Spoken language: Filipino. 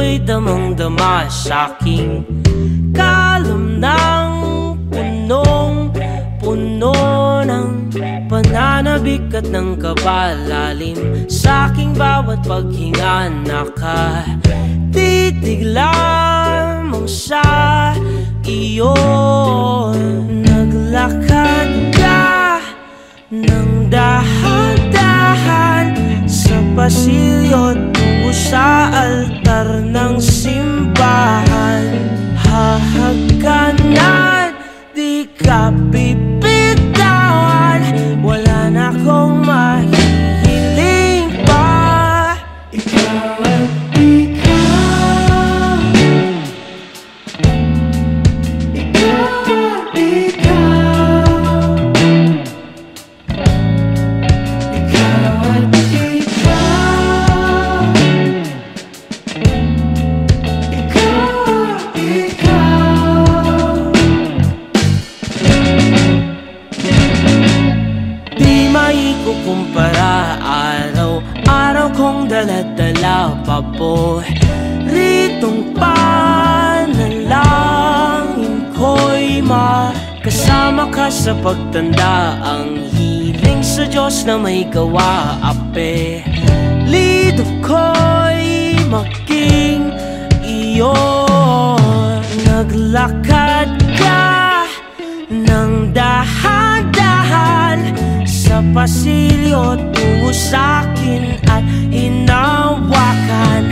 ako'y damang-dama sa'king kalam ng punong-puno ng pananabik at ng kabalalim. Sa'king bawat paghinga nakatitig lamang sa iyo. Naglakad ka ng dahan-dahan sa pasilyo tungo sa altar ng simbahan. Hahagkanan, di ka bibitawan, wala na akong mahihiling pa. Ikaw at ikaw, ikaw at ikaw, ikaw at ikaw, ikaw at ikaw. Di maikukumpara, araw-araw kong dala-dala paboritong panalangin ko'y makasama ka sa pagtanda. Ang hiling sa Diyos na may gawa, apelido ko'y maging iyo. Naglakad ka ng dahan-dahan sa pasilyo tungo sa'kin at hinawakan